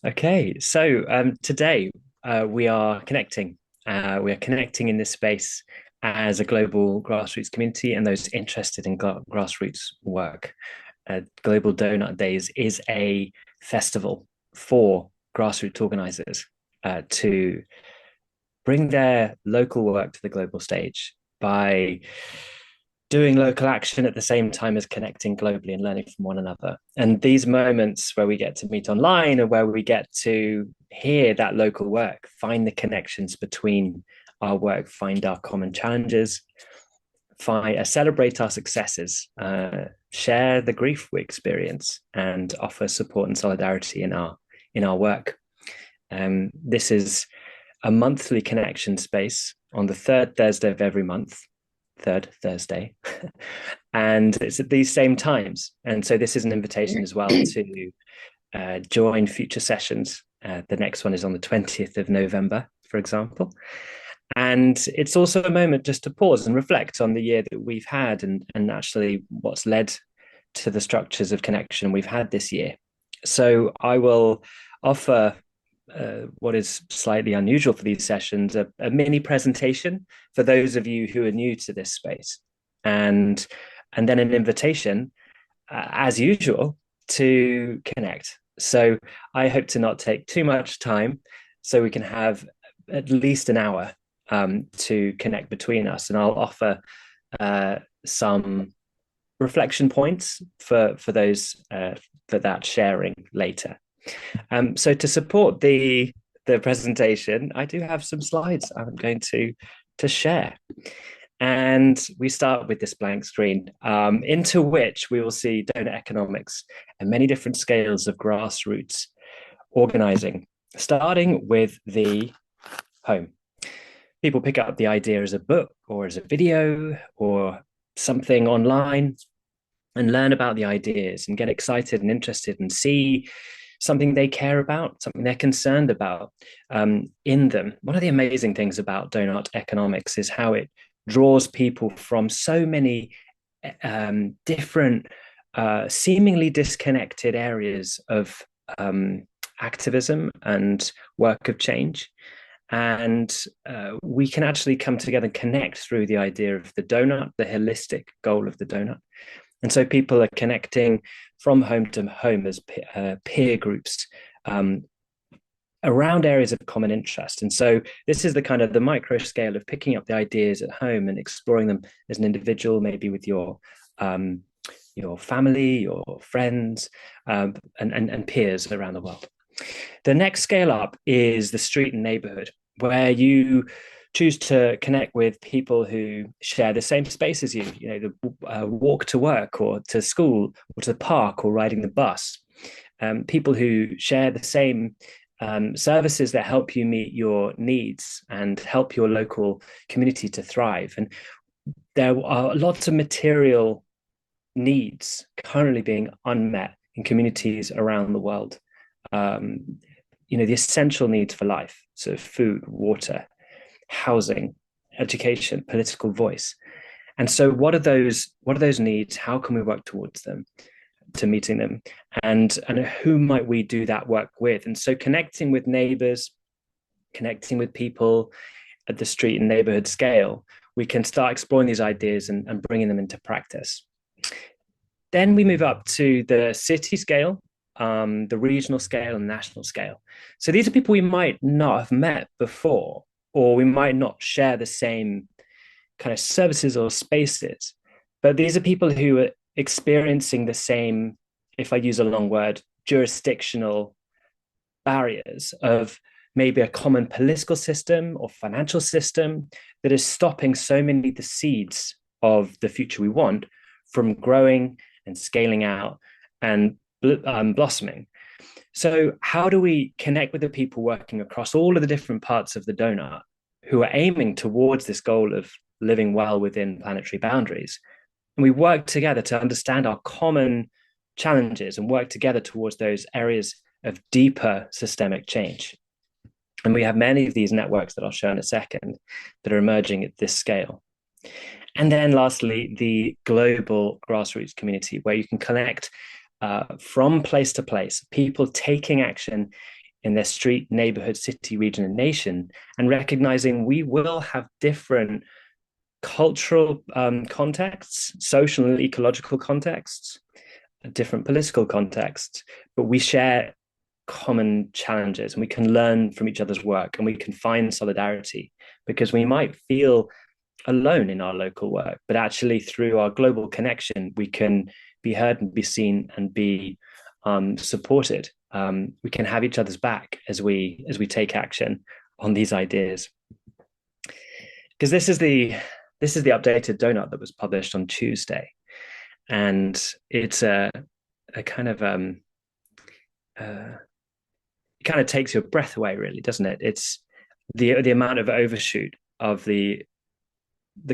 Okay, so today we are connecting. We are connecting in this space as a global grassroots community and those interested in grassroots work. Global Doughnut Days is a festival for grassroots organizers to bring their local work to the global stage by doing local action at the same time as connecting globally and learning from one another. And these moments where we get to meet online and where we get to hear that local work, find the connections between our work, find our common challenges, celebrate our successes, share the grief we experience, and offer support and solidarity in our work. This is a monthly connection space on the third Thursday of every month, third Thursday, and it's at these same times. And so this is an invitation as well to join future sessions. The next one is on the 20th of November, for example. And it's also a moment just to pause and reflect on the year that we've had and actually what's led to the structures of connection we've had this year. So I will offer what is slightly unusual for these sessions, a mini presentation for those of you who are new to this space, and then an invitation, as usual, to connect. So I hope to not take too much time, so we can have at least an hour to connect between us, and I'll offer some reflection points for those for that sharing later. So to support the presentation, I do have some slides I'm going to share. And we start with this blank screen, into which we will see Doughnut Economics and many different scales of grassroots organizing, starting with the home. People pick up the idea as a book or as a video or something online and learn about the ideas and get excited and interested and see something they care about, something they're concerned about in them. One of the amazing things about Doughnut Economics is how it draws people from so many different, seemingly disconnected areas of activism and work of change. And we can actually come together and connect through the idea of the donut, the holistic goal of the donut. And so people are connecting from home to home as peer groups around areas of common interest. And so this is the kind of the micro scale of picking up the ideas at home and exploring them as an individual, maybe with your family, your friends, and peers around the world. The next scale up is the street and neighborhood, where you choose to connect with people who share the same space as you know, the walk to work or to school or to the park or riding the bus. People who share the same services that help you meet your needs and help your local community to thrive. And there are lots of material needs currently being unmet in communities around the world. The essential needs for life, so food, water, housing, education, political voice. And so what are those needs? How can we work towards them, to meeting them? And who might we do that work with? And so connecting with neighbors, connecting with people at the street and neighborhood scale, we can start exploring these ideas and bringing them into practice. Then we move up to the city scale, the regional scale and national scale. So these are people we might not have met before, or we might not share the same kind of services or spaces, but these are people who are experiencing the same, if I use a long word, jurisdictional barriers of maybe a common political system or financial system that is stopping so many of the seeds of the future we want from growing and scaling out and blossoming. So how do we connect with the people working across all of the different parts of the donut who are aiming towards this goal of living well within planetary boundaries? And we work together to understand our common challenges and work together towards those areas of deeper systemic change. And we have many of these networks that I'll show in a second that are emerging at this scale. And then lastly, the global grassroots community, where you can connect from place to place, people taking action in their street, neighborhood, city, region, and nation, and recognizing we will have different cultural contexts, social and ecological contexts, different political contexts, but we share common challenges and we can learn from each other's work and we can find solidarity because we might feel alone in our local work, but actually through our global connection, we can be heard and be seen and be supported. We can have each other's back as we take action on these ideas. Because this is the updated donut that was published on Tuesday, and it's a kind of it kind of takes your breath away, really, doesn't it? It's the amount of overshoot of the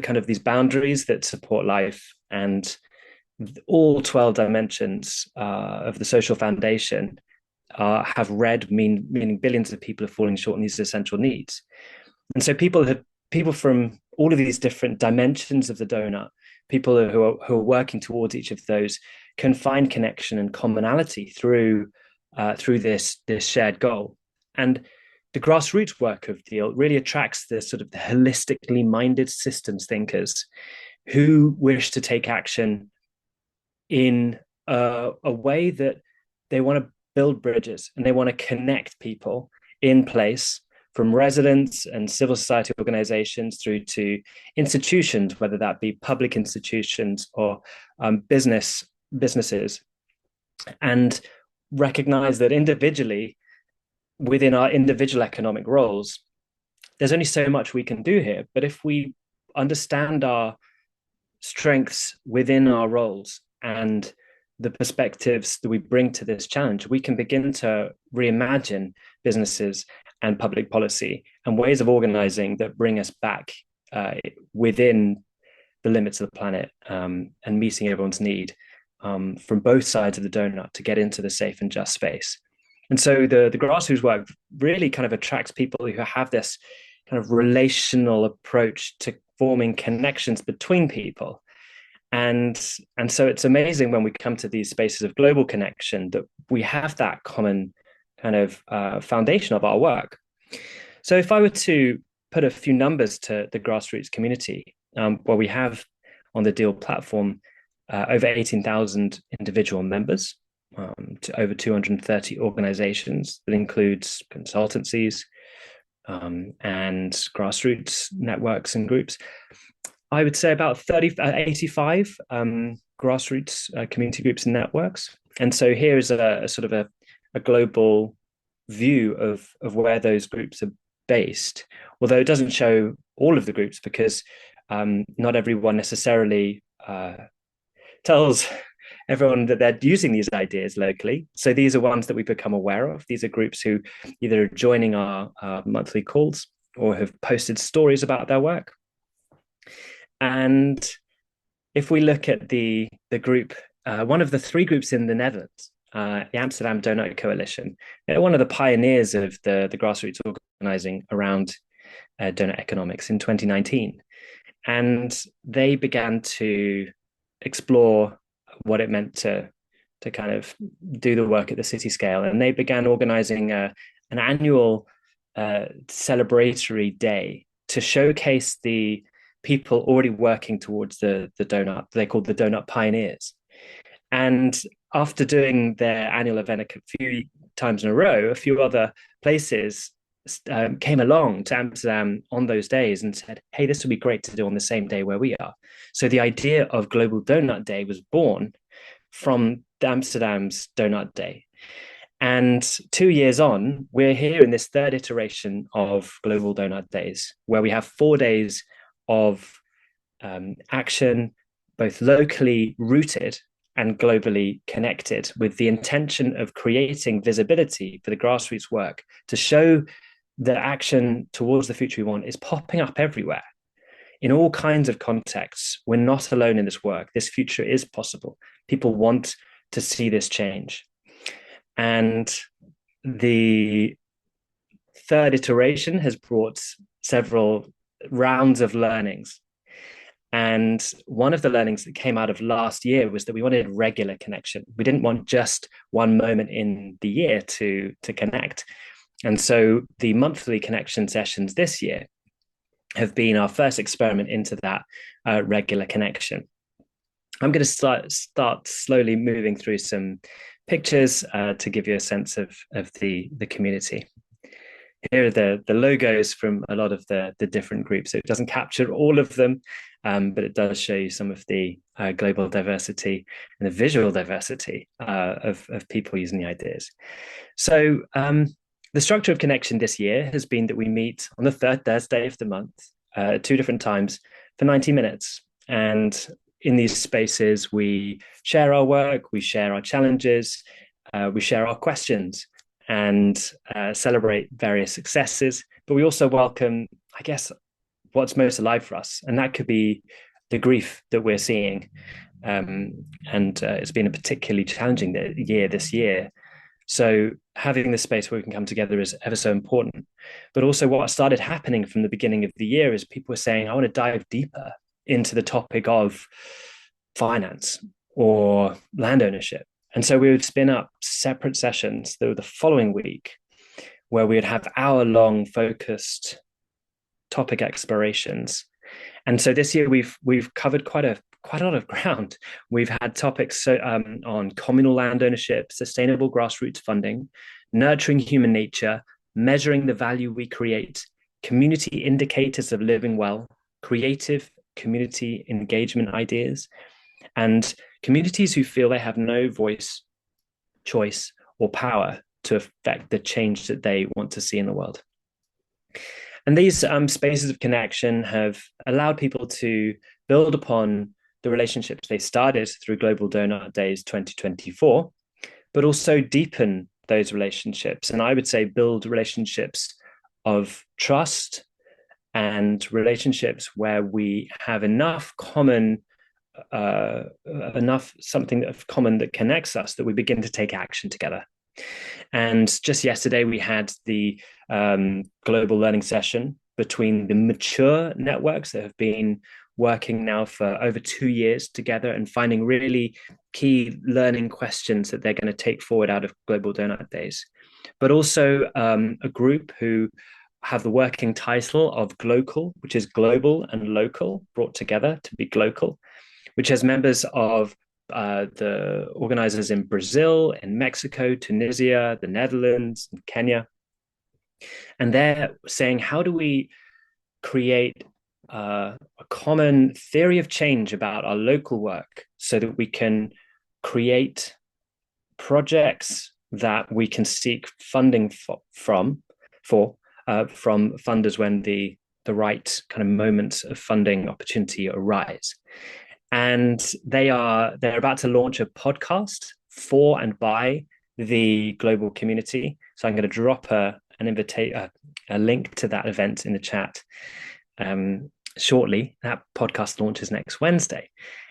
kind of these boundaries that support life and all 12 dimensions of the social foundation have meaning billions of people are falling short on these essential needs. And so people from all of these different dimensions of the donut, people who are working towards each of those, can find connection and commonality through this shared goal. And the grassroots work of Deal really attracts the sort of the holistically minded systems thinkers who wish to take action in a way that they want to build bridges and they want to connect people in place, from residents and civil society organizations through to institutions, whether that be public institutions or businesses, and recognize that individually, within our individual economic roles, there's only so much we can do here. But if we understand our strengths within our roles and the perspectives that we bring to this challenge, we can begin to reimagine businesses and public policy and ways of organizing that bring us back within the limits of the planet, and meeting everyone's need from both sides of the donut to get into the safe and just space. And so the grassroots work really kind of attracts people who have this kind of relational approach to forming connections between people. And so it's amazing when we come to these spaces of global connection that we have that common kind of foundation of our work. So if I were to put a few numbers to the grassroots community, well, we have on the Deal platform over 18,000 individual members, to over 230 organizations. That includes consultancies and grassroots networks and groups. I would say about 85 grassroots community groups and networks. And so here is a sort of a global view of where those groups are based, although it doesn't show all of the groups because not everyone necessarily tells everyone that they're using these ideas locally. So these are ones that we become aware of. These are groups who either are joining our monthly calls or have posted stories about their work. And if we look at the group, one of the three groups in the Netherlands, the Amsterdam Doughnut Coalition, they're one of the pioneers of the grassroots organizing around Doughnut Economics in 2019. And they began to explore what it meant to kind of do the work at the city scale. And they began organizing an annual celebratory day to showcase the people already working towards the donut. They called the Doughnut Pioneers. And after doing their annual event a few times in a row, a few other places came along to Amsterdam on those days and said, hey, this would be great to do on the same day where we are. So the idea of Global Doughnut Day was born from Amsterdam's Doughnut Day. And 2 years on, we're here in this third iteration of Global Doughnut Days, where we have 4 days of action, both locally rooted and globally connected, with the intention of creating visibility for the grassroots work to show that action towards the future we want is popping up everywhere in all kinds of contexts. We're not alone in this work. This future is possible. People want to see this change. And the third iteration has brought several rounds of learnings. And one of the learnings that came out of last year was that we wanted regular connection. We didn't want just one moment in the year to connect. And so the monthly connection sessions this year have been our first experiment into that regular connection. I'm going to start slowly moving through some pictures to give you a sense of the community. Here are the logos from a lot of the different groups. So it doesn't capture all of them, but it does show you some of the global diversity and the visual diversity of people using the ideas. So the structure of connection this year has been that we meet on the third Thursday of the month, 2 different times for 90 minutes. And in these spaces, we share our work, we share our challenges, we share our questions, and celebrate various successes. But we also welcome, I guess, what's most alive for us. And that could be the grief that we're seeing. And it's been a particularly challenging year this year. So having this space where we can come together is ever so important. But also what started happening from the beginning of the year is people were saying, I want to dive deeper into the topic of finance or land ownership. And so we would spin up separate sessions the following week where we would have hour-long focused topic explorations. And so this year we've covered quite a lot of ground. We've had topics on communal land ownership, sustainable grassroots funding, nurturing human nature, measuring the value we create, community indicators of living well, creative community engagement ideas, and communities who feel they have no voice, choice, or power to affect the change that they want to see in the world. And these spaces of connection have allowed people to build upon the relationships they started through Global Doughnut Days 2024, but also deepen those relationships. And I would say build relationships of trust and relationships where we have enough common something of common that connects us that we begin to take action together. And just yesterday we had the global learning session between the mature networks that have been working now for over 2 years together and finding really key learning questions that they're going to take forward out of Global Doughnut Days, but also a group who have the working title of Glocal, which is global and local brought together to be Glocal, which has members of the organizers in Brazil, in Mexico, Tunisia, the Netherlands, and Kenya. And they're saying, how do we create a common theory of change about our local work so that we can create projects that we can seek funding from funders when the right kind of moments of funding opportunity arise. And they're about to launch a podcast for and by the global community. So I'm going to drop a link to that event in the chat shortly. That podcast launches next Wednesday.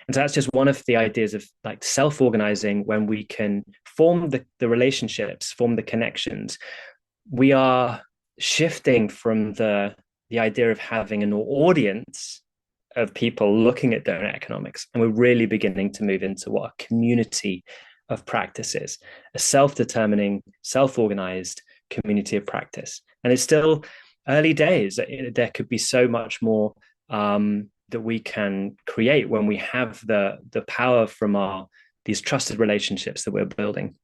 And so that's just one of the ideas of like self-organizing when we can form the relationships, form the connections. We are shifting from the idea of having an audience of people looking at doughnut economics, and we're really beginning to move into what a community of practice is, a self-determining, self-organized community of practice. And it's still early days. There could be so much more that we can create when we have the power from these trusted relationships that we're building.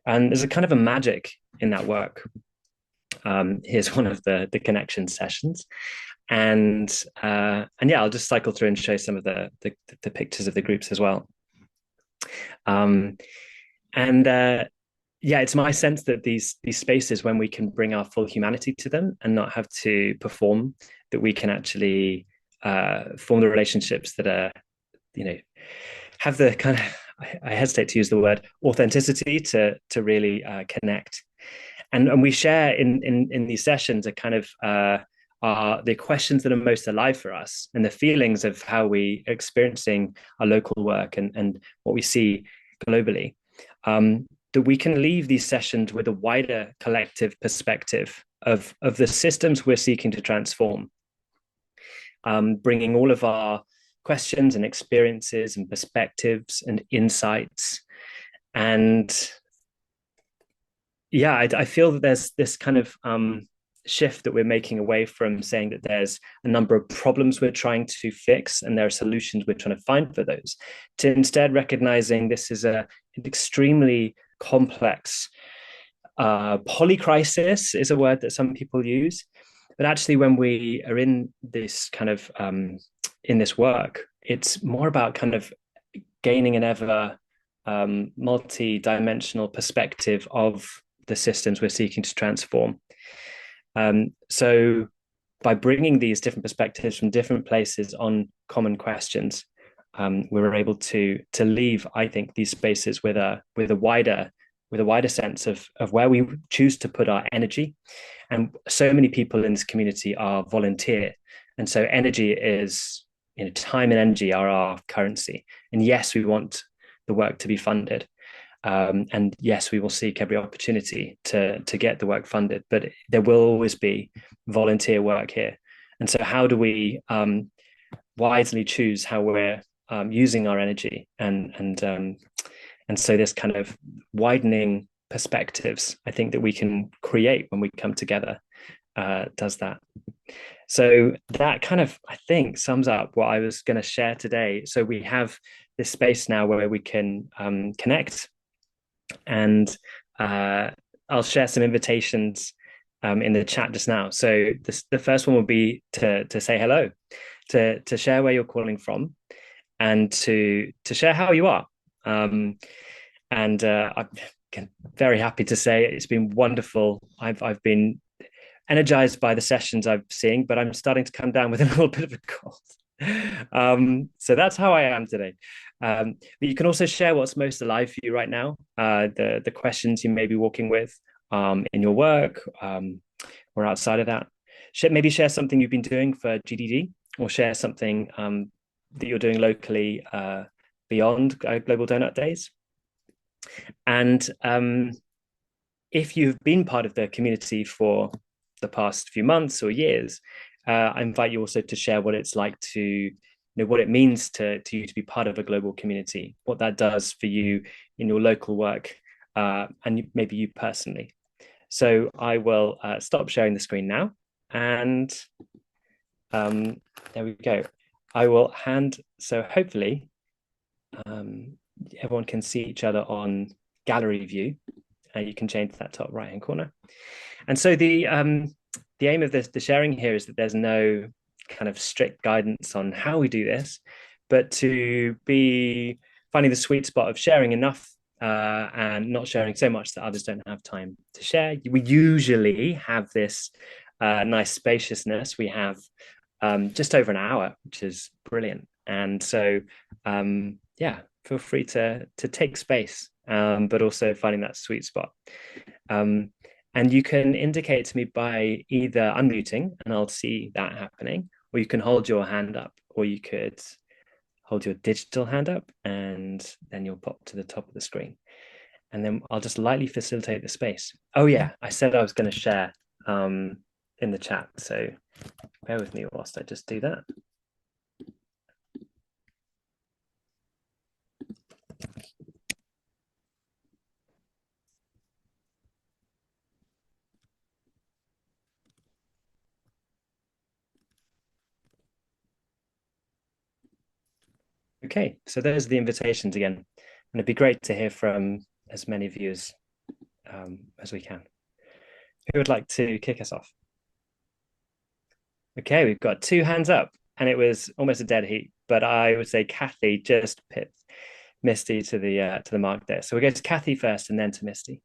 And there's a kind of a magic in that work. Here's one of the connection sessions. And yeah, I'll just cycle through and show some of the pictures of the groups as well. Yeah, it's my sense that these spaces, when we can bring our full humanity to them and not have to perform, that we can actually form the relationships that are, have the kind of, I hesitate to use the word authenticity to really connect. And we share in these sessions a kind of are the questions that are most alive for us and the feelings of how we are experiencing our local work and what we see globally, that we can leave these sessions with a wider collective perspective of the systems we're seeking to transform, bringing all of our questions and experiences and perspectives and insights. And yeah, I feel that there's this kind of shift that we're making away from saying that there's a number of problems we're trying to fix and there are solutions we're trying to find for those, to instead recognizing this is an extremely complex polycrisis is a word that some people use. But actually, when we are in this kind of in this work, it's more about kind of gaining an ever multi-dimensional perspective of the systems we're seeking to transform. So by bringing these different perspectives from different places on common questions, we were able to leave, I think, these spaces with a wider sense of where we choose to put our energy. And so many people in this community are volunteer, and so energy is, time and energy are our currency. And yes, we want the work to be funded. And yes, we will seek every opportunity to get the work funded, but there will always be volunteer work here. And so, how do we wisely choose how we're using our energy, and so this kind of widening perspectives, I think, that we can create when we come together does that. So that kind of, I think, sums up what I was going to share today. So we have this space now where we can connect, and I'll share some invitations in the chat just now. So the first one will be to say hello, to share where you're calling from, and to share how you are. And I'm very happy to say it's been wonderful. I've been energized by the sessions I'm seeing, but I'm starting to come down with a little bit of a cold. So that's how I am today. But you can also share what's most alive for you right now, the questions you may be walking with in your work or outside of that. Maybe share something you've been doing for GDD, or share something that you're doing locally beyond Global Doughnut Days. And if you've been part of the community for the past few months or years, I invite you also to share what it's like to, what it means to you to be part of a global community, what that does for you in your local work, and maybe you personally. So I will stop sharing the screen now, and there we go. I will so hopefully everyone can see each other on gallery view. You can change that top right hand corner. And so the aim of the sharing here is that there's no kind of strict guidance on how we do this, but to be finding the sweet spot of sharing enough and not sharing so much that others don't have time to share. We usually have this nice spaciousness. We have just over an hour, which is brilliant. And so, yeah, feel free to take space, but also finding that sweet spot. And you can indicate to me by either unmuting, and I'll see that happening, or you can hold your hand up, or you could hold your digital hand up, and then you'll pop to the top of the screen. And then I'll just lightly facilitate the space. Oh yeah, I said I was going to share in the chat, so bear with me whilst I just do that. Okay, so those are the invitations again. And it'd be great to hear from as many of you as we can. Who would like to kick us off? Okay, we've got 2 hands up, and it was almost a dead heat, but I would say Kathy just pipped Misty to the mark there. So we go to Kathy first, and then to Misty.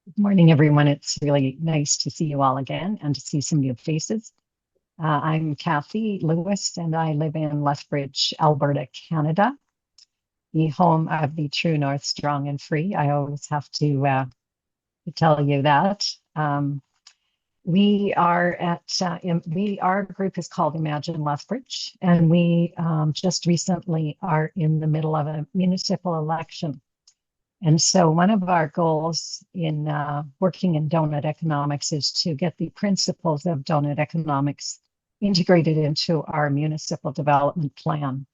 Good morning, everyone. It's really nice to see you all again and to see some new faces. I'm Kathy Lewis, and I live in Lethbridge, Alberta, Canada, the home of the True North Strong and Free. I always have to tell you that. Our group is called Imagine Lethbridge, and we just recently are in the middle of a municipal election. And so one of our goals in working in Doughnut Economics is to get the principles of Doughnut Economics integrated into our municipal development plan.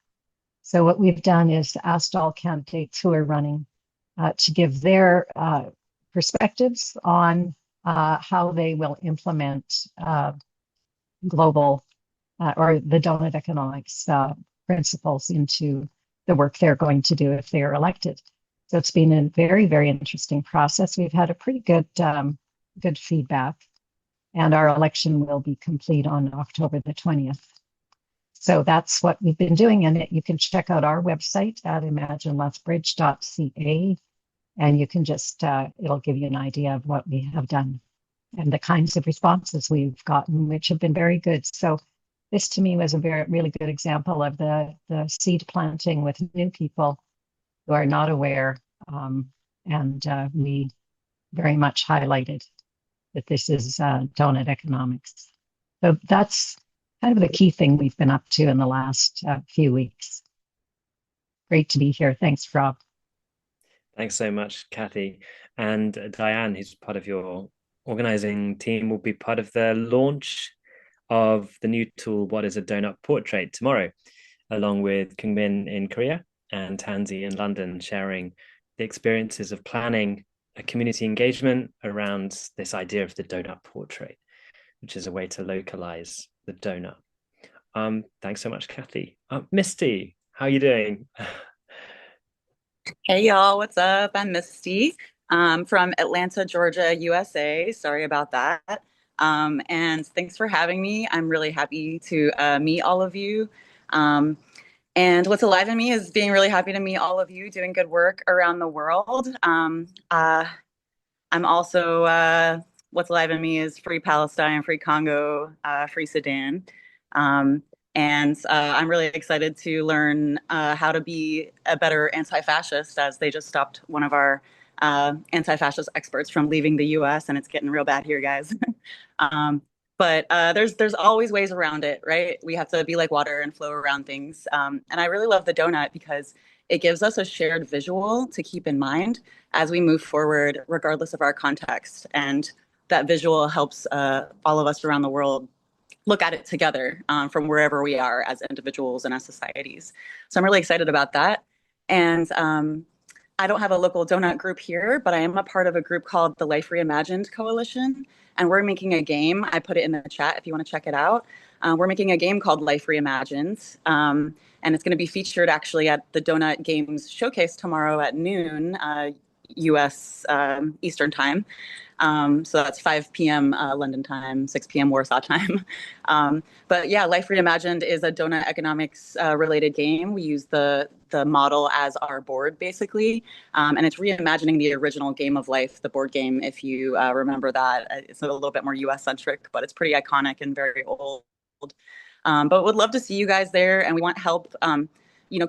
So what we've done is asked all candidates who are running to give their perspectives on how they will implement global or the Doughnut Economics principles into the work they're going to do if they're elected. So it's been a very, very interesting process. We've had a pretty good feedback, and our election will be complete on October the 20th. So that's what we've been doing, and you can check out our website at imaginelethbridge.ca, and you can just it'll give you an idea of what we have done and the kinds of responses we've gotten, which have been very good. So this to me was a really good example of the seed planting with new people who are not aware, and we very much highlighted that this is Doughnut Economics. So that's kind of the key thing we've been up to in the last few weeks. Great to be here. Thanks, Rob. Thanks so much, Kathy. And Diane, who's part of your organizing team, will be part of the launch of the new tool, What is a Doughnut Portrait, tomorrow, along with Kungmin in Korea and Tansy in London, sharing the experiences of planning a community engagement around this idea of the doughnut portrait, which is a way to localize the doughnut. Thanks so much, Kathy. Misty, how are you doing? Hey y'all, what's up? I'm Misty from Atlanta, Georgia, USA. Sorry about that. And thanks for having me. I'm really happy to meet all of you. Um, and what's alive in me is being really happy to meet all of you doing good work around the world. I'm also, what's alive in me is free Palestine, free Congo, free Sudan. Um, and I'm really excited to learn how to be a better anti-fascist, as they just stopped one of our anti-fascist experts from leaving the US, and it's getting real bad here, guys. um, but there's always ways around it, right? We have to be like water and flow around things. And I really love the donut because it gives us a shared visual to keep in mind as we move forward, regardless of our context. And that visual helps all of us around the world look at it together from wherever we are as individuals and as societies. So I'm really excited about that. And I don't have a local donut group here, but I am a part of a group called the Life Reimagined Coalition. And we're making a game. I put it in the chat if you want to check it out. We're making a game called Life Reimagined. And it's going to be featured actually at the Doughnut Games Showcase tomorrow at noon, US Eastern Time. So that's 5 p.m. London time, 6 p.m. Warsaw time. But yeah, Life Reimagined is a Doughnut Economics related game. We use the model as our board, basically. And it's reimagining the original Game of Life, the board game, if you remember that. It's a little bit more US centric, but it's pretty iconic and very old. But would love to see you guys there, and we want help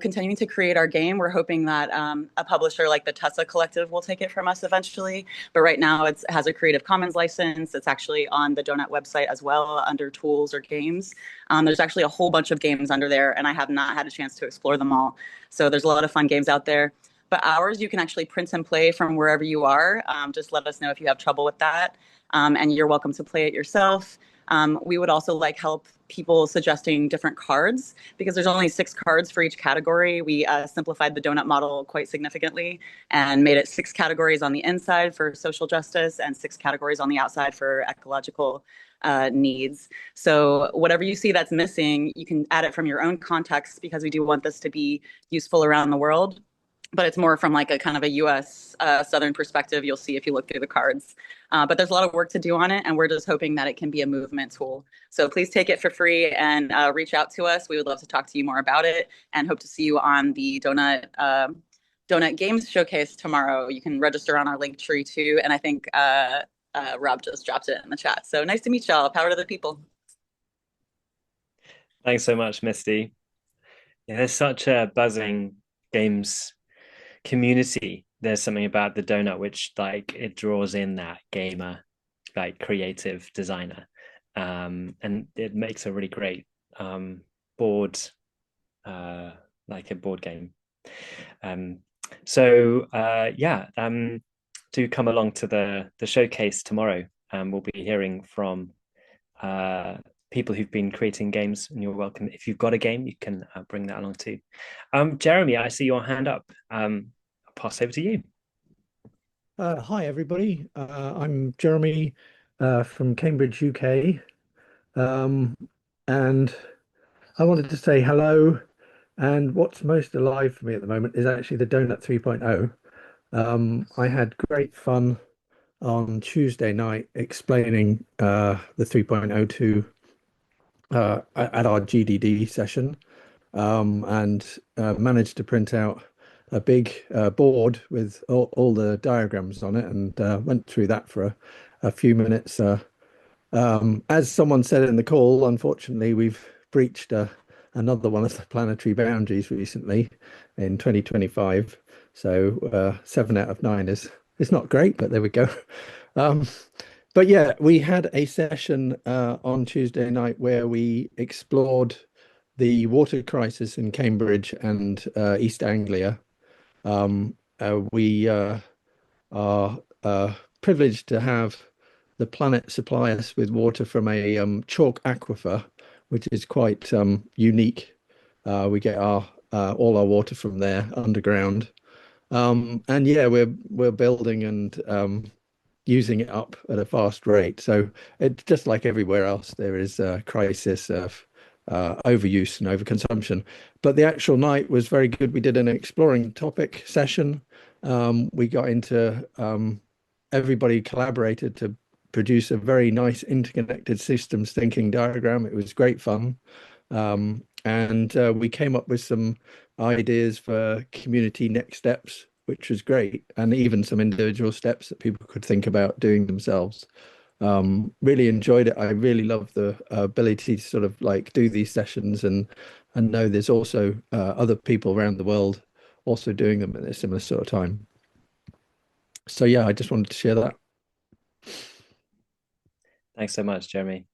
continuing to create our game. We're hoping that a publisher like the Tessa Collective will take it from us eventually. But right now it has a Creative Commons license. It's actually on the Doughnut website as well under tools or games. There's actually a whole bunch of games under there, and I have not had a chance to explore them all. So there's a lot of fun games out there. But ours, you can actually print and play from wherever you are. Just let us know if you have trouble with that. And you're welcome to play it yourself. We would also like help people suggesting different cards because there's only 6 cards for each category. We simplified the donut model quite significantly and made it 6 categories on the inside for social justice and 6 categories on the outside for ecological needs. So whatever you see that's missing, you can add it from your own context because we do want this to be useful around the world. But it's more from like a kind of a US Southern perspective, you'll see if you look through the cards. But there's a lot of work to do on it, and we're just hoping that it can be a movement tool. So please take it for free and reach out to us. We would love to talk to you more about it and hope to see you on the Doughnut Games Showcase tomorrow. You can register on our link tree too. And I think Rob just dropped it in the chat. So nice to meet y'all. Power to the people. Thanks so much, Misty. Yeah, there's such a buzzing games community. There's something about the donut which like it draws in that gamer, like creative designer, and it makes a really great board, like a board game. Do come along to the showcase tomorrow. We'll be hearing from people who've been creating games, and you're welcome. If you've got a game, you can bring that along too. Jeremy, I see your hand up. I'll pass over to you. Hi, everybody. I'm Jeremy from Cambridge, UK. Um, and I wanted to say hello. And what's most alive for me at the moment is actually the Doughnut 3.0. I had great fun on Tuesday night explaining the 3.0 to at our GDD session. And managed to print out a big board with all the diagrams on it and went through that for a few minutes. As someone said in the call, unfortunately, we've breached another one of the planetary boundaries recently in 2025. So 7 out of 9 is not great, but there we go. Um, but yeah, we had a session on Tuesday night where we explored the water crisis in Cambridge and East Anglia. We are privileged to have the planet supply us with water from a chalk aquifer, which is quite unique. We get our all our water from there underground. And yeah, we're building and using it up at a fast rate. So it's just like everywhere else, there is a crisis of overuse and overconsumption. But the actual night was very good. We did an exploring topic session. We got into everybody collaborated to produce a very nice interconnected systems thinking diagram. It was great fun. And we came up with some ideas for community next steps, which was great, and even some individual steps that people could think about doing themselves. Really enjoyed it. I really love the ability to sort of like do these sessions and know there's also other people around the world also doing them at a similar sort of time. So yeah, I just wanted to share that. Thanks so much, Jeremy.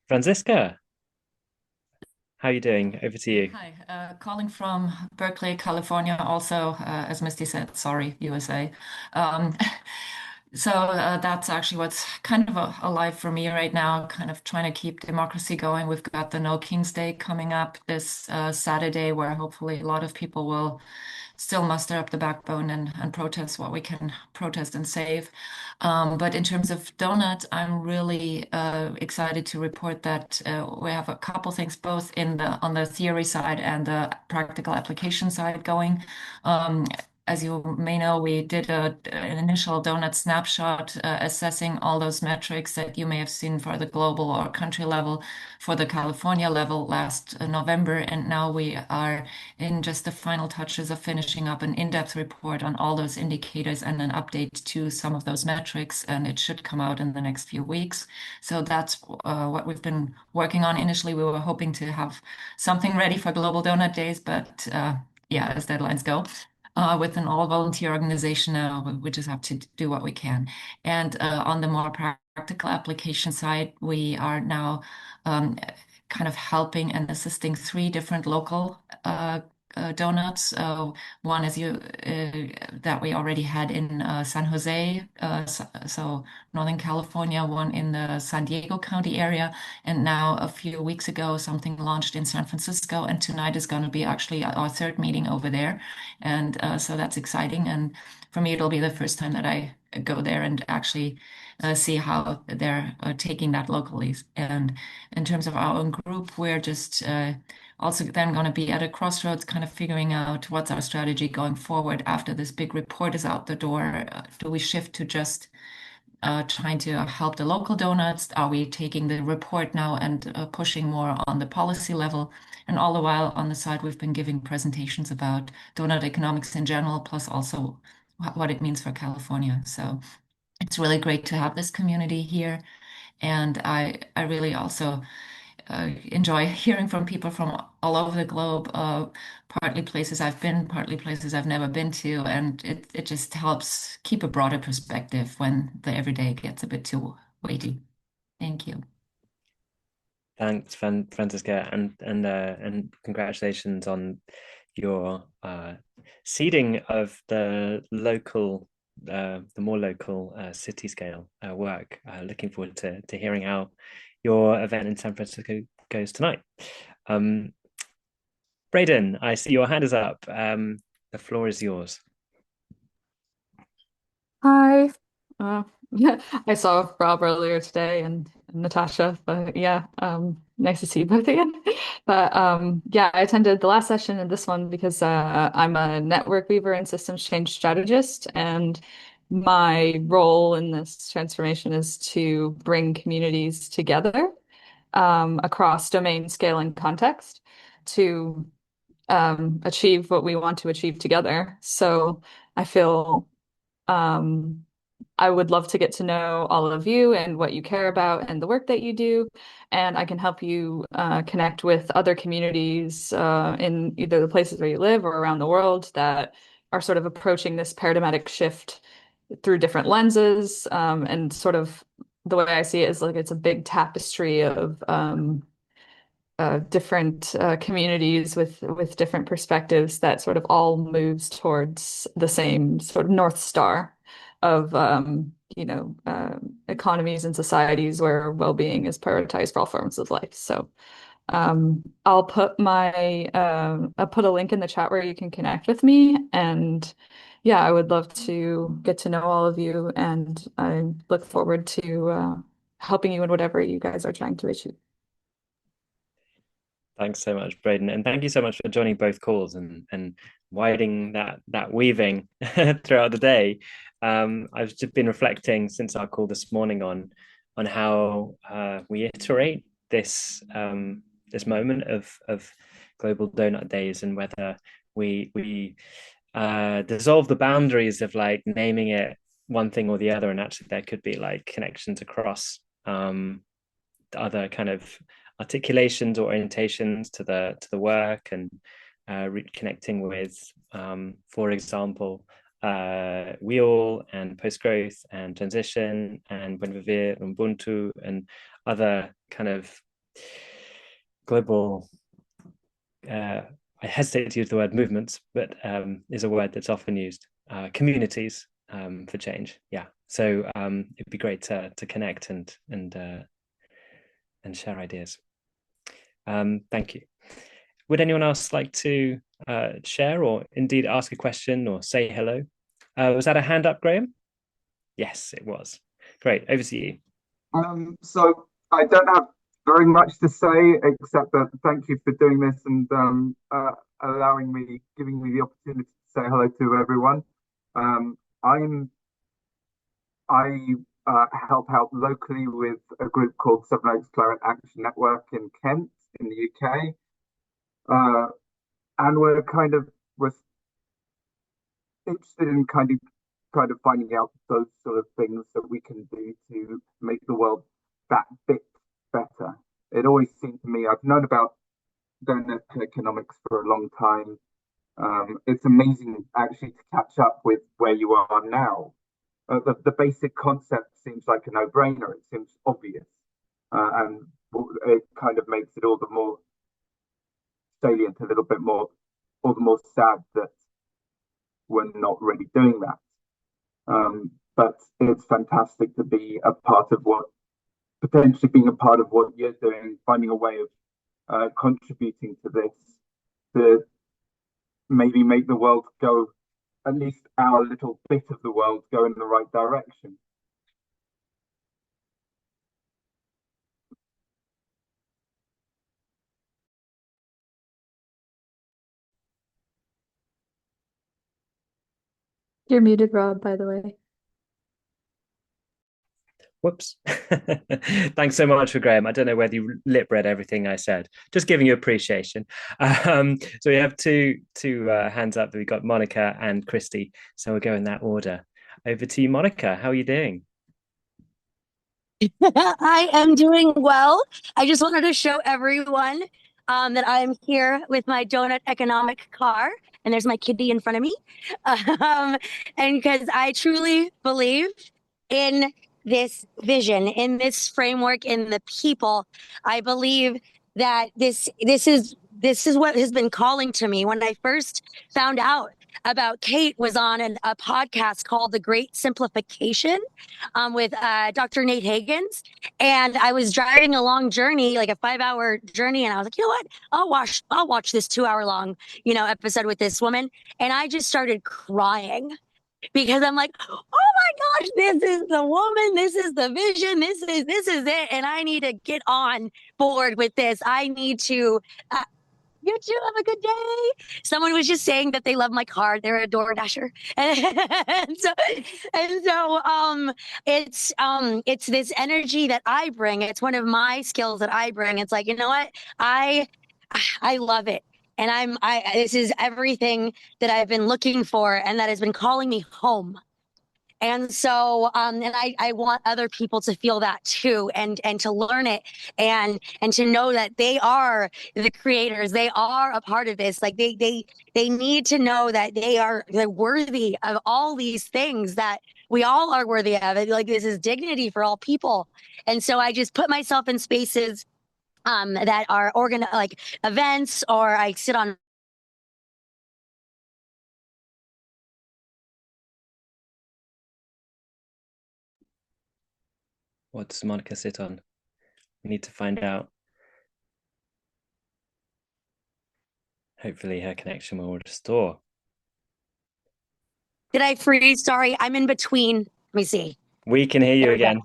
Franziska, how are you doing? Over to you. Hi, calling from Berkeley, California. Also, as Misty said, sorry, USA. Um, that's actually what's kind of alive for me right now, kind of trying to keep democracy going. We've got the No King's Day coming up this Saturday, where hopefully a lot of people will still muster up the backbone and protest what we can protest and save. But in terms of Doughnut, I'm really excited to report that we have a couple things both on the theory side and the practical application side going. As you may know, we did an initial Doughnut snapshot assessing all those metrics that you may have seen for the global or country level, for the California level last November. And now we are in just the final touches of finishing up an in-depth report on all those indicators and an update to some of those metrics. And it should come out in the next few weeks. So that's what we've been working on. Initially, we were hoping to have something ready for Global Doughnut Days, but yeah, as deadlines go. With an all-volunteer organization now, we just have to do what we can. And on the more practical application side, we are now kind of helping and assisting 3 different local donuts. One is that we already had in San Jose, so Northern California, one in the San Diego County area, and now a few weeks ago something launched in San Francisco, and tonight is going to be actually our 3rd meeting over there, and so that's exciting. And for me, it'll be the first time that I go there and actually see how they're taking that locally. And in terms of our own group, we're just also then going to be at a crossroads, kind of figuring out what's our strategy going forward after this big report is out the door. Do we shift to just trying to help the local donuts? Are we taking the report now and pushing more on the policy level? And all the while on the side, we've been giving presentations about doughnut economics in general, plus also what it means for California. So it's really great to have this community here. And I really also enjoy hearing from people from all over the globe, partly places I've been, partly places I've never been to, and it just helps keep a broader perspective when the everyday gets a bit too weighty. Thank you. Thanks, Franziska, and congratulations on your seeding of the more local city scale work. Looking forward to hearing how your event in San Francisco goes tonight. Braden, I see your hand is up. The floor is yours. Hi. Yeah, I saw Rob earlier today and Natasha, but yeah, nice to see you both again. But yeah, I attended the last session and this one because I'm a network weaver and systems change strategist, and my role in this transformation is to bring communities together across domain, scale, and context to achieve what we want to achieve together. So I feel um, I would love to get to know all of you and what you care about and the work that you do. And I can help you connect with other communities in either the places where you live or around the world that are sort of approaching this paradigmatic shift through different lenses. And sort of the way I see it is like it's a big tapestry of different communities with different perspectives that sort of all moves towards the same sort of North Star of economies and societies where well-being is prioritized for all forms of life. So I'll put a link in the chat where you can connect with me, and yeah, I would love to get to know all of you, and I look forward to helping you in whatever you guys are trying to achieve. Thanks so much, Braden, and thank you so much for joining both calls and widening that weaving throughout the day. I've just been reflecting since our call this morning on how we iterate this moment of Global Donut Days, and whether we dissolve the boundaries of like naming it one thing or the other, and actually there could be like connections across other kind of articulations or orientations to the work, and reconnecting with, for example, wheel and post growth and transition and Buen Vivir, Ubuntu, and other kind of global. I hesitate to use the word movements, but is a word that's often used. Communities for change. Yeah. So it'd be great to connect and share ideas. Thank you. Would anyone else like to share or indeed ask a question or say hello? Was that a hand up, Graham? Yes, it was. Great. Over to you. So I don't have very much to say except that thank you for doing this and giving me the opportunity to say hello to everyone. I help out locally with a group called Southern Oaks Climate Action Network in Kent, in the UK, and we're interested in kind of finding out those sort of things that we can do to make the world that bit better. It always seemed to me, I've known about Doughnut Economics for a long time. It's amazing actually to catch up with where you are now. The basic concept seems like a no-brainer. It seems obvious, and it kind of makes it all the more salient, a little bit more, all the more sad that we're not really doing that. But it's fantastic to be a part of potentially being a part of what you're doing, finding a way of contributing to this, to maybe make the world go, at least our little bit of the world, go in the right direction. You're muted, Rob, by the way. Whoops. Thanks so much for Graham. I don't know whether you lip read everything I said. Just giving you appreciation. So we have two hands up. We've got Monica and Christy. So we'll go in that order. Over to you, Monica. How are you doing? I am doing well. I just wanted to show everyone that I'm here with my Doughnut Economic car, and there's my kitty in front of me. And because I truly believe in this vision, in this framework, in the people, I believe that this is what has been calling to me. When I first found out about Kate was on a podcast called The Great Simplification with Dr. Nate Hagens. And I was driving a long journey, like a 5-hour journey. And I was like, you know what? I'll watch this 2-hour long, episode with this woman. And I just started crying because I'm like, oh my gosh, this is the woman, this is the vision, this is it, and I need to get on board with this. I need to. You too. Have a good day. Someone was just saying that they love my car. They're a door dasher, and so it's this energy that I bring. It's one of my skills that I bring. It's like, you know what, I I love it. And this is everything that I've been looking for and that has been calling me home. And so, and I want other people to feel that too, and to learn it, and to know that they are the creators. They are a part of this. Like they need to know that they're worthy of all these things that we all are worthy of. It like this is dignity for all people. And so I just put myself in spaces that are like events, or I sit on. What does Monica sit on? We need to find out. Hopefully her connection will restore. Did I freeze? Sorry, I'm in between. Let me see. We can hear you again.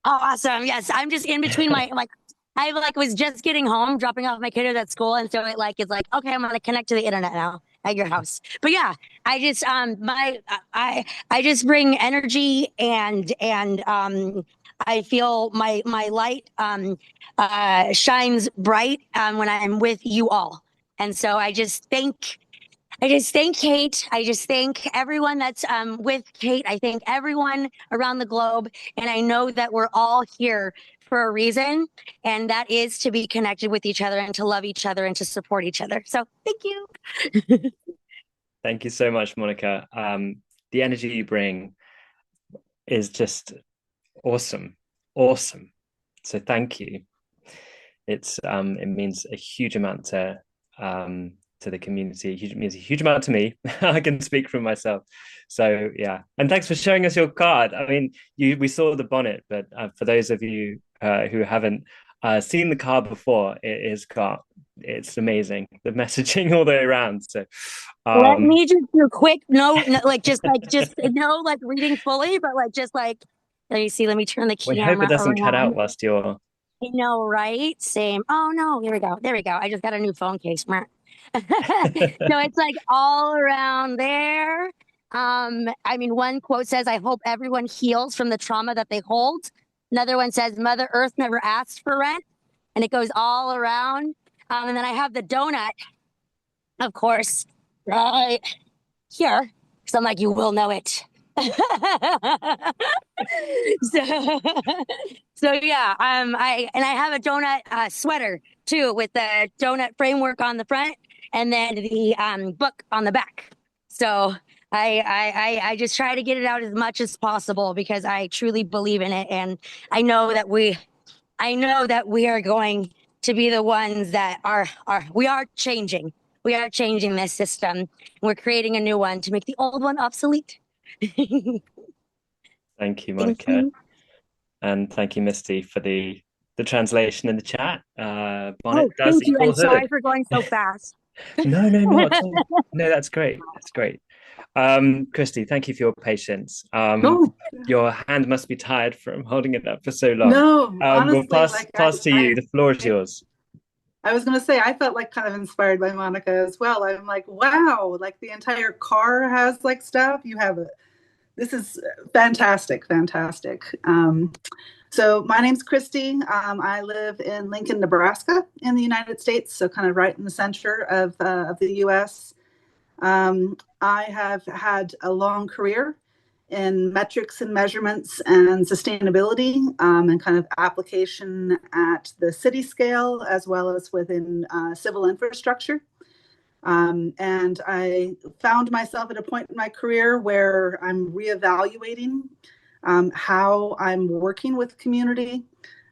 Oh, awesome. Yes, I'm just in between my I was just getting home, dropping off my kiddos at school, and so it's like, okay, I'm gonna connect to the internet now at your house. But yeah, I just I just bring energy, and I feel my light shines bright when I'm with you all. And so I just thank Kate. I just thank everyone that's with Kate. I thank everyone around the globe. And I know that we're all here for a reason, and that is to be connected with each other and to love each other and to support each other. So thank you. Thank you so much, Monica. The energy you bring is just awesome. Awesome. So thank you. It means a huge amount to the community. It means a huge amount to me. I can speak for myself. So yeah, and thanks for showing us your card. I mean, we saw the bonnet, but for those of you who haven't seen the card before, it's amazing. The messaging all the way around. So let me just do a quick no, just no reading fully, but let me see. Let me turn the camera. We hope it doesn't around. cut out whilst you're. I know, right? Same. Oh no, here we go. There we go. I just got a new phone case. So it's like all around there. I mean, one quote says, "I hope everyone heals from the trauma that they hold." Another one says, "Mother Earth never asked for rent," and it goes all around. And then I have the donut, of course, right here. So I'm like, you will know it. so yeah, I have a donut sweater too, with the donut framework on the front and then the book on the back. So I just try to get it out as much as possible because I truly believe in it, and I know that we are going to be the ones that we are changing. We are changing this system. We're creating a new one to make the old one obsolete. Thank you, Monica. Thank you. And thank you, Misty, for the translation in the chat. Bonnet does thank you, and sorry for going so fast. No, not at all. No, that's great. That's great. Christy, thank you for your patience. Your hand must be tired from holding it up for so long. No, honestly, we'll pass to you. The floor is yours. I was going to say, I felt kind of inspired by Monica as well. I'm like, wow, the entire car has stuff. You have this is fantastic. So my name's Christy. I live in Lincoln, Nebraska in the United States. So kind of right in the center of the US. I have had a long career in metrics and measurements and sustainability, and kind of application at the city scale as well as within civil infrastructure. And I found myself at a point in my career where I'm reevaluating how I'm working with community.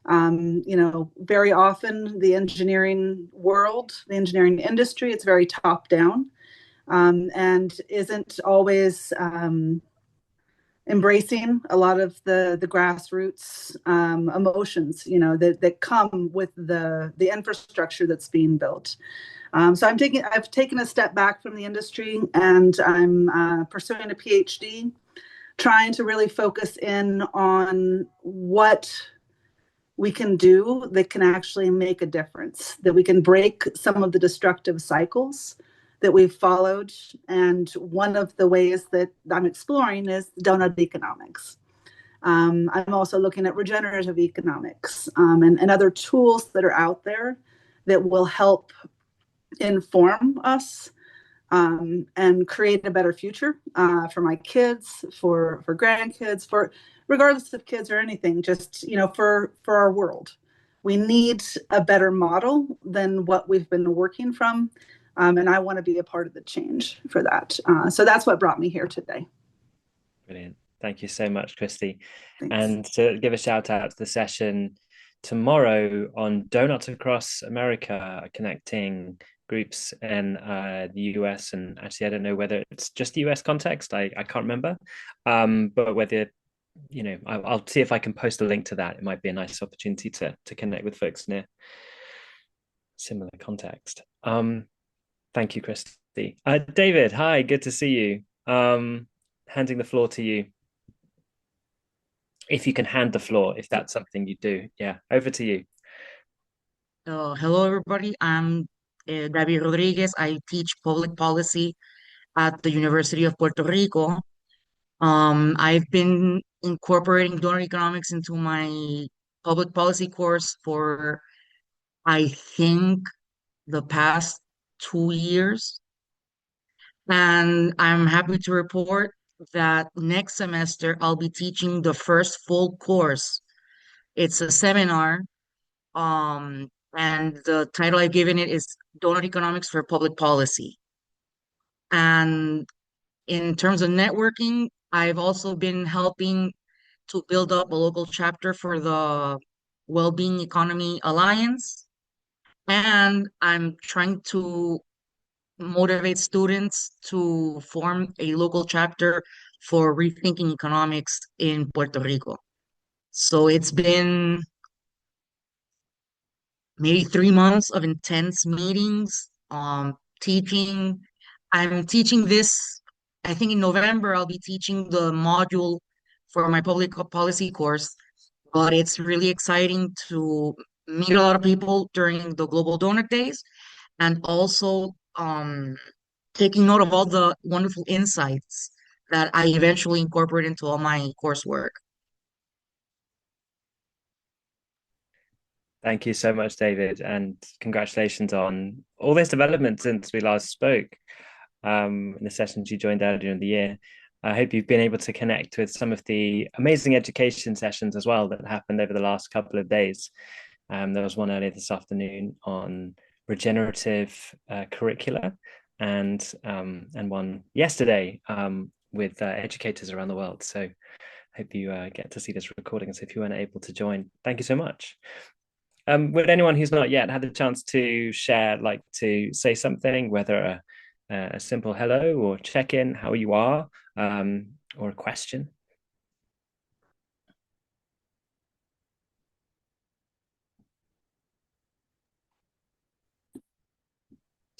Very often the engineering world, the engineering industry, it's very top down, and isn't always embracing a lot of the grassroots emotions, that come with the infrastructure that's being built. So I've taken a step back from the industry, and I'm pursuing a PhD trying to really focus in on what we can do that can actually make a difference, that we can break some of the destructive cycles that we've followed. And one of the ways that I'm exploring is Doughnut Economics. I'm also looking at regenerative economics and other tools that are out there that will help inform us and create a better future for my kids, for grandkids, for regardless of kids or anything, just for our world. We need a better model than what we've been working from, and I want to be a part of the change for that. So that's what brought me here today. Brilliant. Thank you so much, Christy. Thanks. And to give a shout out to the session tomorrow on Donuts Across America, connecting groups in the US, and actually I don't know whether it's just the US context, I can't remember, but whether I'll see if I can post a link to that. It might be a nice opportunity to connect with folks near similar context. Thank you, Christy. David, hi, good to see you. Handing the floor to you, if you can hand the floor, if that's something you do. Yeah, over to you. Hello, everybody. I'm David Rodriguez. I teach public policy at the University of Puerto Rico. I've been incorporating donor economics into my public policy course for, I think, the past 2 years. And I'm happy to report that next semester I'll be teaching the first full course. It's a seminar, and the title I've given it is Doughnut Economics for Public Policy. And in terms of networking, I've also been helping to build up a local chapter for the Wellbeing Economy Alliance. And I'm trying to motivate students to form a local chapter for rethinking economics in Puerto Rico. So it's been maybe 3 months of intense meetings, teaching. I'm teaching this, I think in November, I'll be teaching the module for my public policy course, but it's really exciting to meet a lot of people during the Global Donut Days, and also taking note of all the wonderful insights that I eventually incorporate into all my coursework. Thank you so much, David, and congratulations on all this development since we last spoke in the sessions you joined earlier in the year. I hope you've been able to connect with some of the amazing education sessions as well that happened over the last couple of days. There was one earlier this afternoon on regenerative curricula, and one yesterday with educators around the world. So I hope you get to see this recording. So if you weren't able to join, thank you so much. Would anyone who's not yet had the chance to share like to say something, whether a simple hello or check in, how you are, or a question?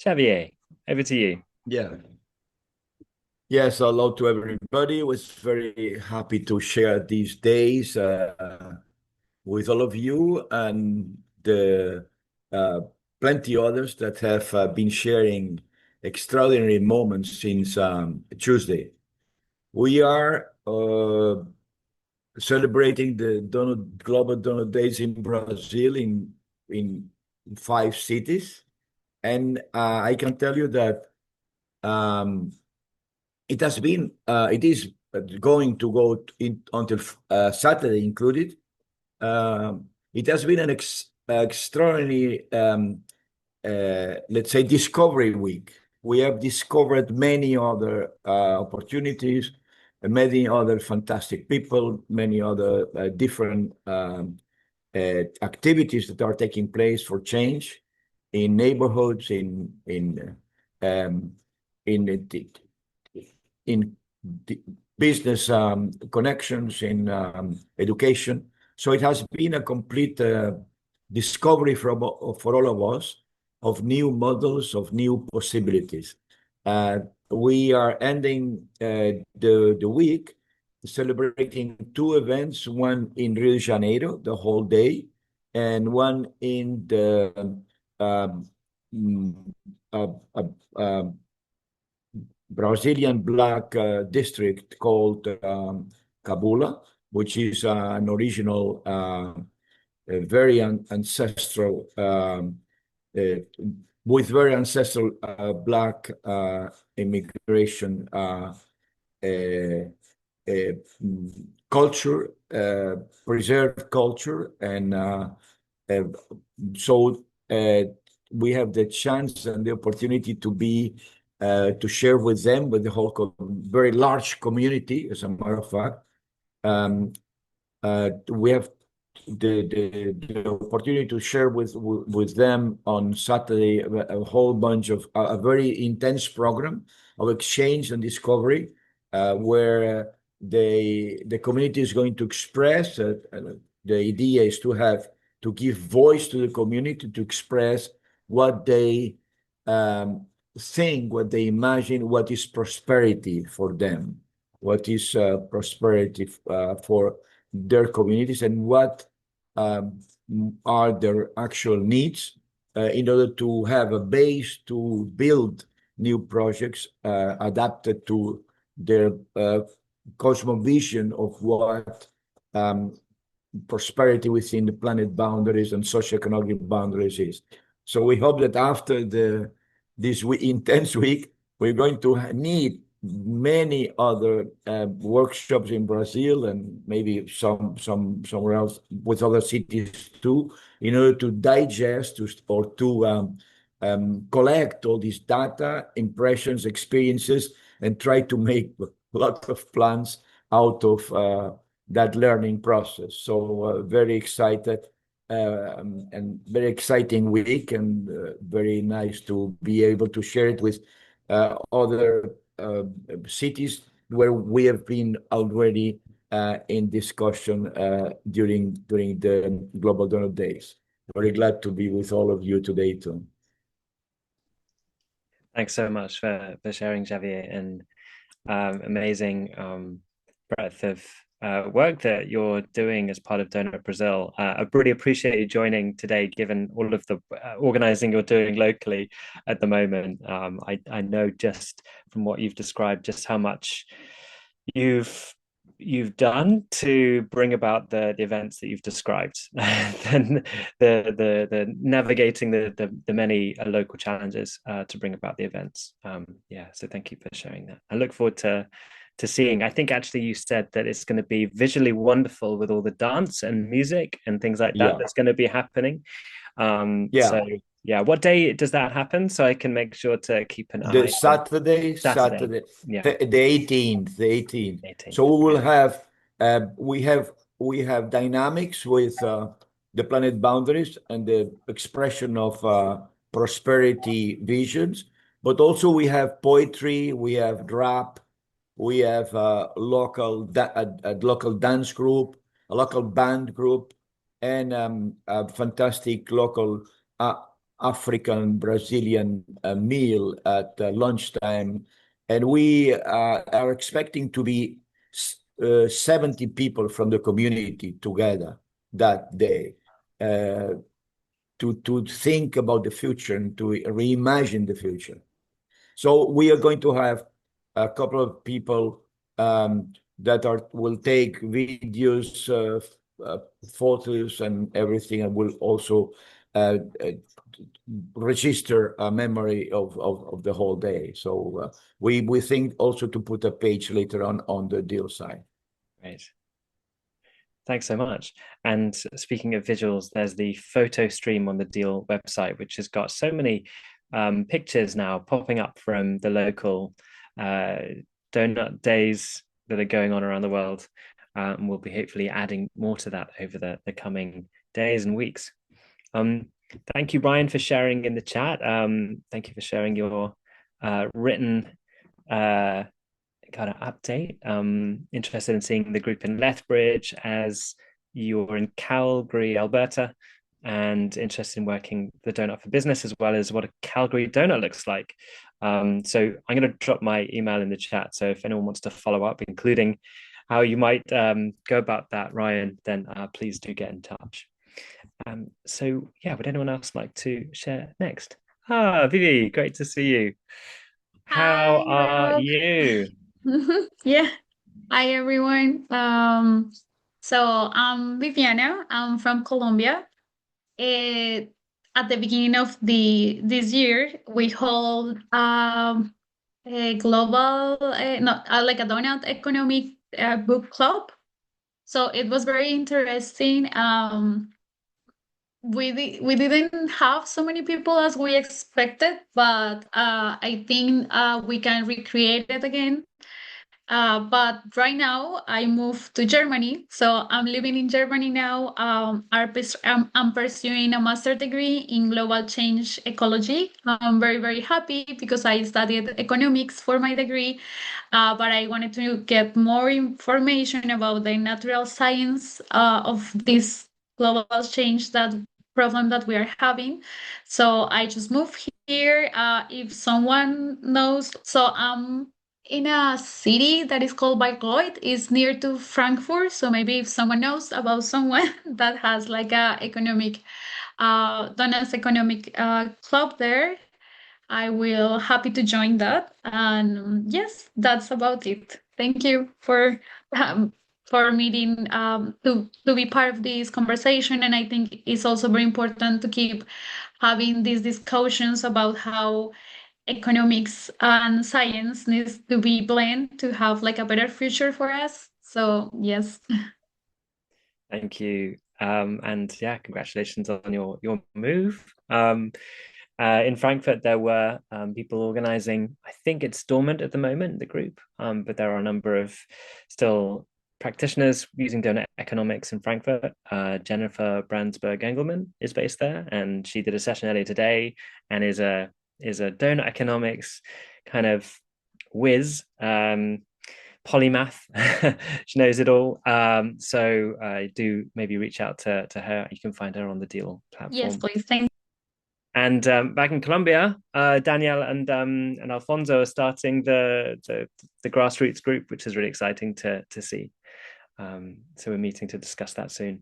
Xavier, over to you. Yeah. Yes, hello to everybody. I was very happy to share these days with all of you, and the plenty others that have been sharing extraordinary moments since Tuesday. We are celebrating the Global Donut Days in Brazil in 5 cities, and I can tell you that it is going to go until Saturday included. It has been an extraordinary, let's say, discovery week. We have discovered many other opportunities, many other fantastic people, many other different activities that are taking place for change in neighborhoods, in business connections, in education. So it has been a complete discovery for all of us of new models, of new possibilities. We are ending the week celebrating two events, one in Rio de Janeiro, the whole day, and one in the um, mm, uh, uh, um, Brazilian Black district called Cabula, which is an original, very ancestral, uh, with very ancestral Black immigration uh, culture, preserved culture, and uh, so we have the chance and the opportunity to be to share with them, with the whole very large community, as a matter of fact. We have the opportunity to share with them on Saturday a whole bunch of a very intense program of exchange and discovery, where the community is going to express. The idea is to give voice to the community to express what they think, what they imagine, what is prosperity for them, what is prosperity for their communities, and what um, are their actual needs in order to have a base to build new projects adapted to their cosmovision of what prosperity within the planet boundaries and socioeconomic boundaries is. So we hope that after this intense week, we're going to need many other workshops in Brazil and maybe somewhere else with other cities too, in order to digest or to collect all these data, impressions, experiences, and try to make a lot of plans out of that learning process. So very excited and very exciting week, and very nice to be able to share it with other cities where we have been already in discussion during the Global Donut Days. Very glad to be with all of you today too. Thanks so much for sharing, Javier, and amazing breadth of work that you're doing as part of Doughnut Brazil. I really appreciate you joining today, given all of the organizing you're doing locally at the moment. I know just from what you've described just how much you've done to bring about the events that you've described, and the navigating the many local challenges to bring about the events. Yeah, so thank you for sharing that. I look forward to seeing. I think actually you said that it's going to be visually wonderful with all the dance and music and things like that that's going to be happening. So yeah, what day does that happen, so I can make sure to keep an eye? Saturday, yeah, the 18th. So we will have we have dynamics with the planet boundaries and the expression of prosperity visions, but also we have poetry, we have rap, we have a local dance group, a local band group, and a fantastic local African Brazilian meal at lunchtime. And we are expecting to be 70 people from the community together that day to think about the future and to reimagine the future. So we are going to have a couple of people that will take videos, photos, and everything, and will also register a memory of the whole day. So we think also to put a page later on the deal side. Great. Thanks so much. And speaking of visuals, there's the photo stream on the Deal website, which has got so many pictures now popping up from the local donut days that are going on around the world. And we'll be hopefully adding more to that over the coming days and weeks. Thank you, Brian, for sharing in the chat. Thank you for sharing your written kind of update. Interested in seeing the group in Lethbridge as you're in Calgary, Alberta, and interested in working the Doughnut for Business, as well as what a Calgary donut looks like. So I'm going to drop my email in the chat. So if anyone wants to follow up, including how you might go about that, Ryan, then please do get in touch. So yeah, would anyone else like to share next? Vivi, great to see you. How Hi, are Rob. you? Yeah. Hi, everyone. So I'm Viviana. I'm from Colombia. Eh, at the beginning of this year, we hold a global, not like a Doughnut Economic book club. So it was very interesting. We didn't have so many people as we expected, but I think we can recreate it again. But right now, I moved to Germany, so I'm living in Germany now. I'm pursuing a master degree in global change ecology. I'm very, very happy because I studied economics for my degree, but I wanted to get more information about the natural science of this global change that problem that we are having. So I just moved here. If someone knows, so in a city that is called Bayreuth, is near to Frankfurt. So maybe if someone knows about someone that has like a economic, Donna's economic club there, I will happy to join that. And yes, that's about it. Thank you for meeting to be part of this conversation. And I think it's also very important to keep having these discussions about how economics and science needs to be blended to have like a better future for us. So yes. Thank you. And yeah, congratulations on your move. In Frankfurt, there were people organizing, I think it's dormant at the moment, the group, but there are a number of still practitioners using Doughnut Economics in Frankfurt. Jennifer Brandsburg Engelman is based there, and she did a session earlier today and is a Doughnut Economics kind of whiz. Polymath. She knows it all. So do maybe reach out to her. You can find her on the Deal platform. Yes, please. Thank you. And back in Colombia, Danielle and Alfonso are starting the Grassroots group, which is really exciting to see. So we're meeting to discuss that soon.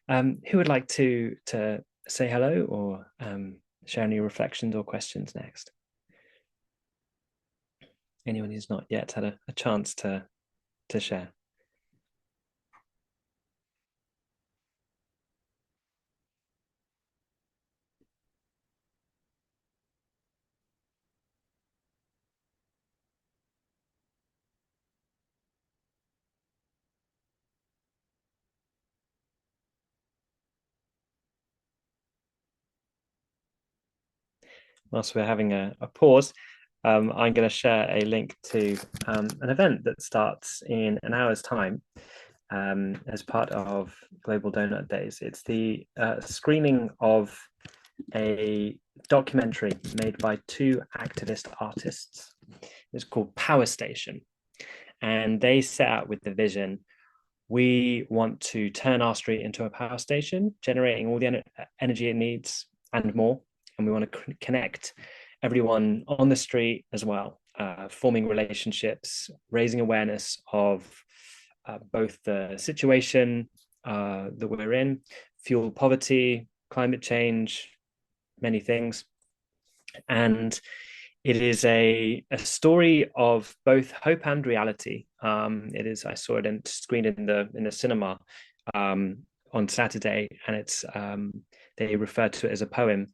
Who would like to say hello or share any reflections or questions next? Anyone who's not yet had a chance to share? Whilst we're having a pause, I'm going to share a link to an event that starts in an hour's time as part of Global Doughnut Days. It's the screening of a documentary made by two activist artists. It's called Power Station. And they set out with the vision, we want to turn our street into a power station, generating all the energy it needs and more. And we want to connect everyone on the street as well, forming relationships, raising awareness of both the situation that we're in, fuel poverty, climate change, many things. And it is a story of both hope and reality. It is. I saw it screened in the cinema on Saturday, and it's they refer to it as a poem,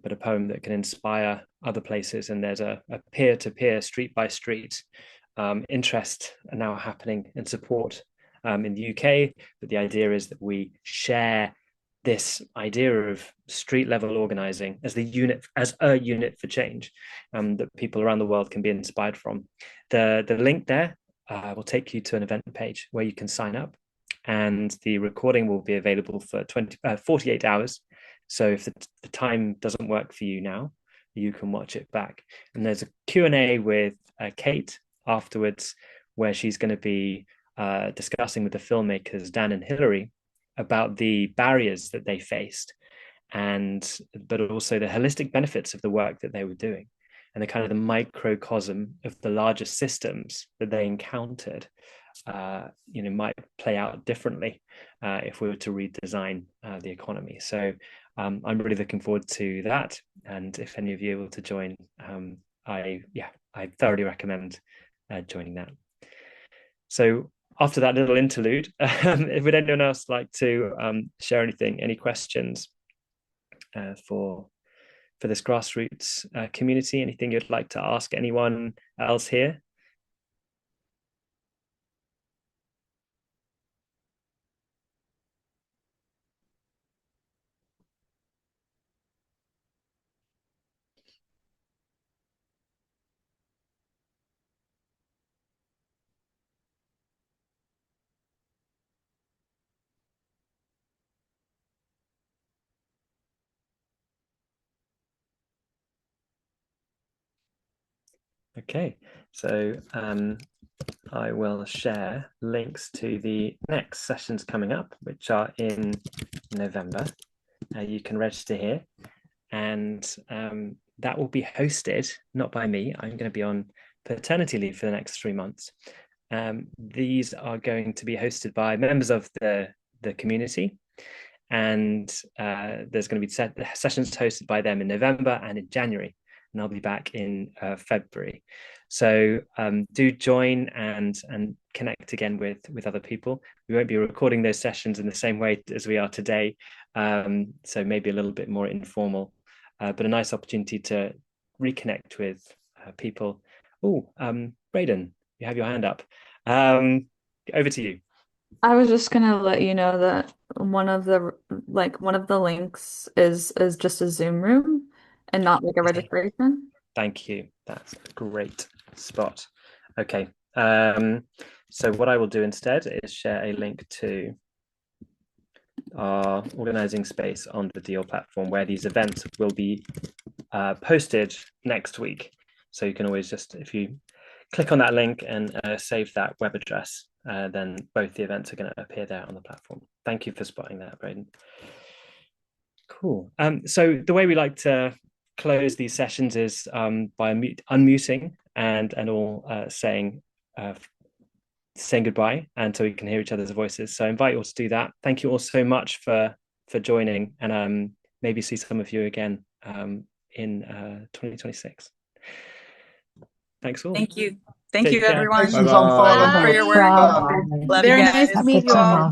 but a poem that can inspire other places. And there's a peer-to-peer, street-by-street interest now happening in support in the UK. But the idea is that we share this idea of street level organizing as a unit for change that people around the world can be inspired from. The link there will take you to an event page where you can sign up, and the recording will be available for 48 hours. So if the time doesn't work for you now, you can watch it back. And there's a Q&A with Kate afterwards, where she's going to be discussing with the filmmakers Dan and Hilary about the barriers that they faced, but also the holistic benefits of the work that they were doing, and the kind of the microcosm of the larger systems that they encountered might play out differently if we were to redesign the economy. So I'm really looking forward to that. And if any of you are able to join, I thoroughly recommend joining that. So after that little interlude, would anyone else like to share anything, any questions for this Grassroots community? Anything you'd like to ask anyone else here? Okay, so I will share links to the next sessions coming up, which are in November. You can register here, and that will be hosted not by me. I'm going to be on paternity leave for the next 3 months. These are going to be hosted by members of the community, and there's going to be sessions hosted by them in November and in January, and I'll be back in February. So do join and connect again with other people. We won't be recording those sessions in the same way as we are today, so maybe a little bit more informal, but a nice opportunity to reconnect with people. Oh, Braden, you have your hand up. Over to you. I was just gonna let you know that one of the links is just a Zoom room and not like a registration. Thank you. That's a great spot. Okay. So what I will do instead is share a link to our organizing space on the Deal platform, where these events will be posted next week. So you can always just, if you click on that link and save that web address, then both the events are going to appear there on the platform. Thank you for spotting that, Braden. Cool. So the way we like to close these sessions is by unmuting and all saying goodbye, and so we can hear each other's voices. So I invite you all to do that. Thank you all so much for joining, and maybe see some of you again in 2026. Thanks all. Thank you. Thank Take you, care. everyone. Congratulations on filing For your work. Bye. Love Very you guys. nice to meet you all.